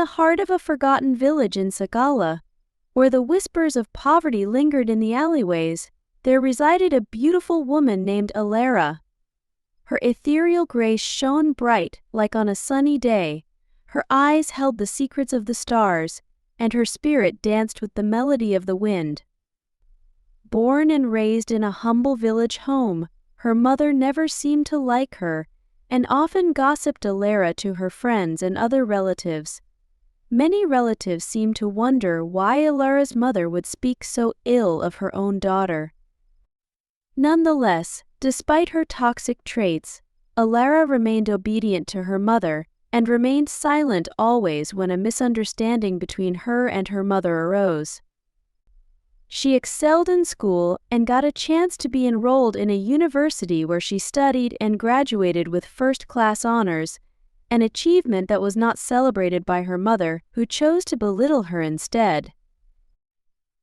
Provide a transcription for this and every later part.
the heart of a forgotten village in Sakala, where the whispers of poverty lingered in the alleyways, there resided a beautiful woman named Alara. Her ethereal grace shone bright like on a sunny day, her eyes held the secrets of the stars, and her spirit danced with the melody of the wind. Born and raised in a humble village home, her mother never seemed to like her, and often gossiped Alara to her friends and other relatives. Many relatives seemed to wonder why Alara's mother would speak so ill of her own daughter. Nonetheless, despite her toxic traits, Alara remained obedient to her mother, and remained silent always when a misunderstanding between her and her mother arose. She excelled in school and got a chance to be enrolled in a university where she studied and graduated with first-class honors, an achievement that was not celebrated by her mother, who chose to belittle her instead.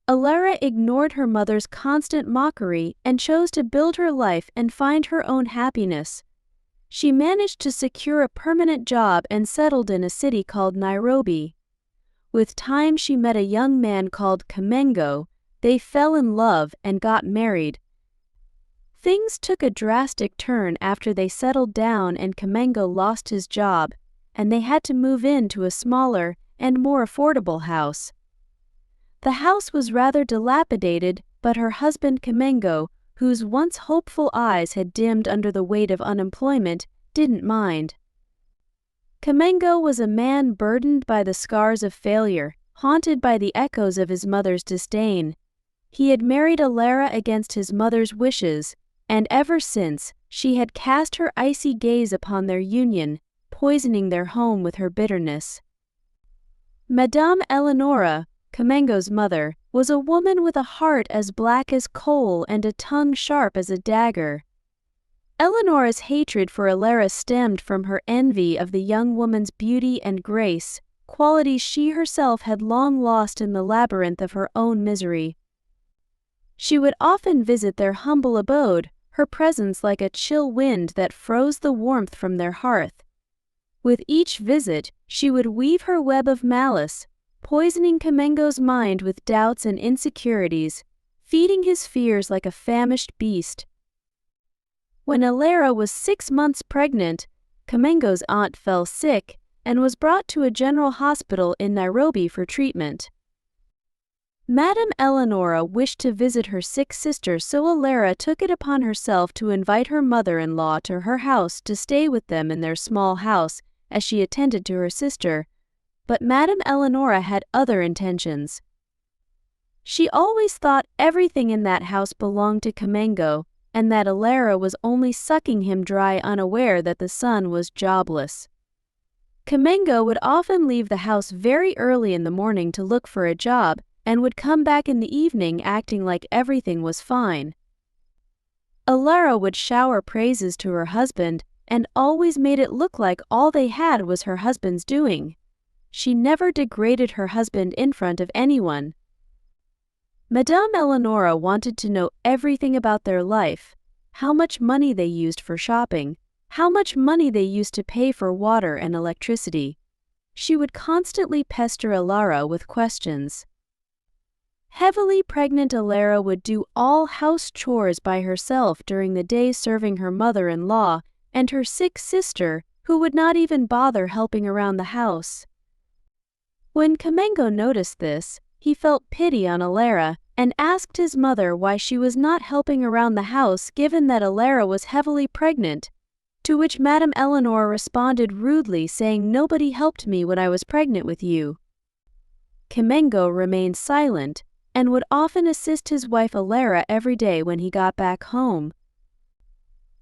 Alara ignored her mother's constant mockery and chose to build her life and find her own happiness. She managed to secure a permanent job and settled in a city called Nairobi. With time, she met a young man called Kamengo. They fell in love and got married. Things took a drastic turn after they settled down and Kamengo lost his job, and they had to move into a smaller and more affordable house. The house was rather dilapidated, but her husband Kamengo, whose once hopeful eyes had dimmed under the weight of unemployment, didn't mind. Kamengo was a man burdened by the scars of failure, haunted by the echoes of his mother's disdain. He had married Alara against his mother's wishes, and ever since, she had cast her icy gaze upon their union, poisoning their home with her bitterness. Madame Eleonora, Kamengo's mother, was a woman with a heart as black as coal and a tongue sharp as a dagger. Eleonora's hatred for Alara stemmed from her envy of the young woman's beauty and grace, qualities she herself had long lost in the labyrinth of her own misery. She would often visit their humble abode, her presence like a chill wind that froze the warmth from their hearth. With each visit, she would weave her web of malice, poisoning Kamengo's mind with doubts and insecurities, feeding his fears like a famished beast. When Alara was 6 months pregnant, Kamengo's aunt fell sick and was brought to a general hospital in Nairobi for treatment. Madame Eleonora wished to visit her sick sister, so Alara took it upon herself to invite her mother-in-law to her house to stay with them in their small house as she attended to her sister, but Madame Eleonora had other intentions. She always thought everything in that house belonged to Kamengo, and that Alara was only sucking him dry, unaware that the son was jobless. Kamengo would often leave the house very early in the morning to look for a job, and would come back in the evening acting like everything was fine. Alara would shower praises to her husband, and always made it look like all they had was her husband's doing. She never degraded her husband in front of anyone. Madame Eleonora wanted to know everything about their life, how much money they used for shopping, how much money they used to pay for water and electricity. She would constantly pester Alara with questions. Heavily pregnant Alara would do all house chores by herself during the day, serving her mother-in-law and her sick sister, who would not even bother helping around the house. When Kamengo noticed this, he felt pity on Alara and asked his mother why she was not helping around the house given that Alara was heavily pregnant, to which Madame Eleonora responded rudely, saying, "Nobody helped me when I was pregnant with you." Kamengo remained silent and would often assist his wife Alara every day when he got back home.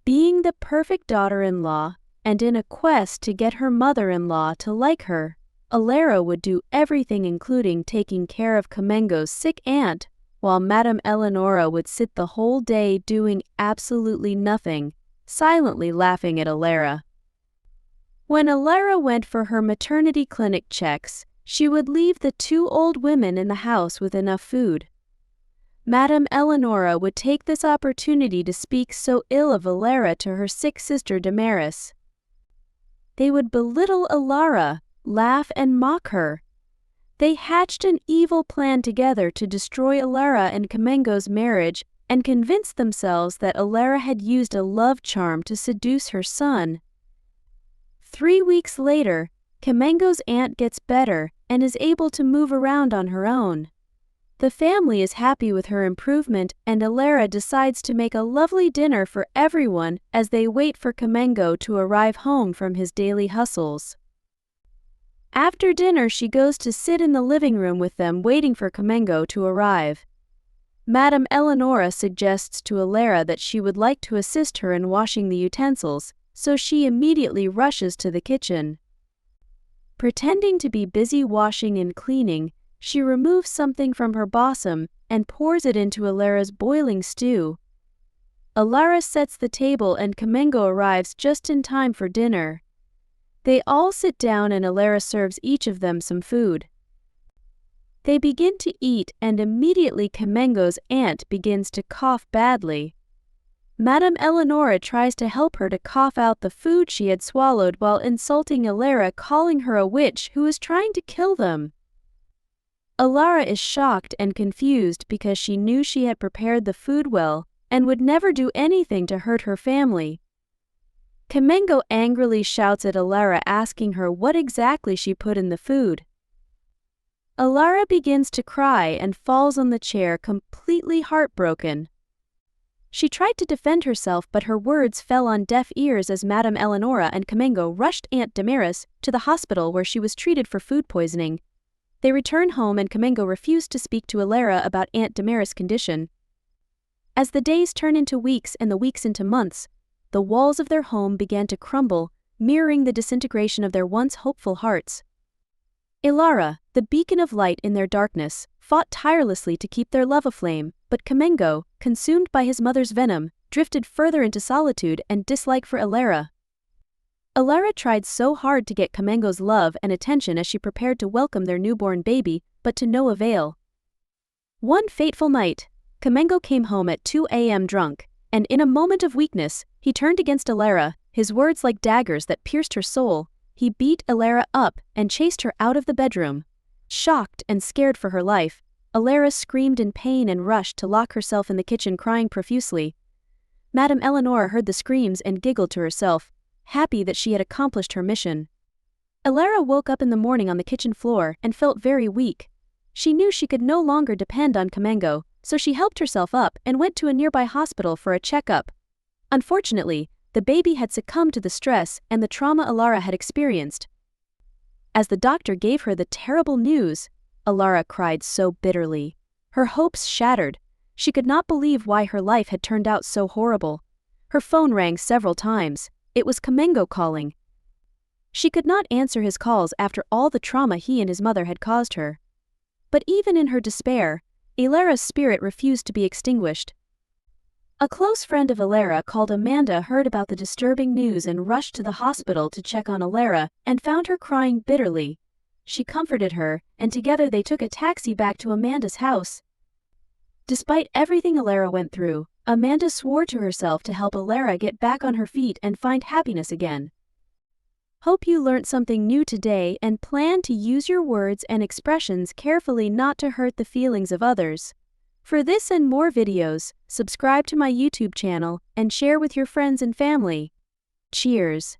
Being the perfect daughter-in-law, and in a quest to get her mother-in-law to like her, Alara would do everything, including taking care of Kamengo's sick aunt, while Madame Eleonora would sit the whole day doing absolutely nothing, silently laughing at Alara. When Alara went for her maternity clinic checks, she would leave the 2 old women in the house with enough food. Madame Eleonora would take this opportunity to speak so ill of Alara to her sick sister Damaris. They would belittle Alara, laugh, and mock her. They hatched an evil plan together to destroy Alara and Kamengo's marriage and convinced themselves that Alara had used a love charm to seduce her son. 3 weeks later, Kamengo's aunt gets better and is able to move around on her own. The family is happy with her improvement, and Alara decides to make a lovely dinner for everyone as they wait for Kamengo to arrive home from his daily hustles. After dinner, she goes to sit in the living room with them, waiting for Kamengo to arrive. Madame Eleonora suggests to Alara that she would like to assist her in washing the utensils, so she immediately rushes to the kitchen. Pretending to be busy washing and cleaning, she removes something from her bosom and pours it into Alara's boiling stew. Alara sets the table and Kamengo arrives just in time for dinner. They all sit down and Alara serves each of them some food. They begin to eat and immediately Kamengo's aunt begins to cough badly. Madame Eleonora tries to help her to cough out the food she had swallowed while insulting Alara, calling her a witch who is trying to kill them. Alara is shocked and confused because she knew she had prepared the food well and would never do anything to hurt her family. Kamengo angrily shouts at Alara, asking her what exactly she put in the food. Alara begins to cry and falls on the chair, completely heartbroken. She tried to defend herself, but her words fell on deaf ears as Madame Eleonora and Kamengo rushed Aunt Damaris to the hospital where she was treated for food poisoning. They return home and Kamengo refused to speak to Alara about Aunt Damaris' condition. As the days turn into weeks and the weeks into months, the walls of their home began to crumble, mirroring the disintegration of their once hopeful hearts. Alara, the beacon of light in their darkness, fought tirelessly to keep their love aflame, but Kamengo, consumed by his mother's venom, drifted further into solitude and dislike for Alara. Alara tried so hard to get Kamengo's love and attention as she prepared to welcome their newborn baby, but to no avail. One fateful night, Kamengo came home at 2 a.m. drunk, and in a moment of weakness, he turned against Alara, his words like daggers that pierced her soul. He beat Alara up and chased her out of the bedroom. Shocked and scared for her life, Alara screamed in pain and rushed to lock herself in the kitchen, crying profusely. Madame Eleonora heard the screams and giggled to herself, happy that she had accomplished her mission. Alara woke up in the morning on the kitchen floor and felt very weak. She knew she could no longer depend on Kamengo, so she helped herself up and went to a nearby hospital for a checkup. Unfortunately, the baby had succumbed to the stress and the trauma Alara had experienced. As the doctor gave her the terrible news, Alara cried so bitterly. Her hopes shattered. She could not believe why her life had turned out so horrible. Her phone rang several times. It was Kamengo calling. She could not answer his calls after all the trauma he and his mother had caused her. But even in her despair, Alara's spirit refused to be extinguished. A close friend of Alara called Amanda heard about the disturbing news and rushed to the hospital to check on Alara and found her crying bitterly. She comforted her, and together they took a taxi back to Amanda's house. Despite everything Alara went through, Amanda swore to herself to help Alara get back on her feet and find happiness again. Hope you learned something new today and plan to use your words and expressions carefully not to hurt the feelings of others. For this and more videos, subscribe to my YouTube channel and share with your friends and family. Cheers!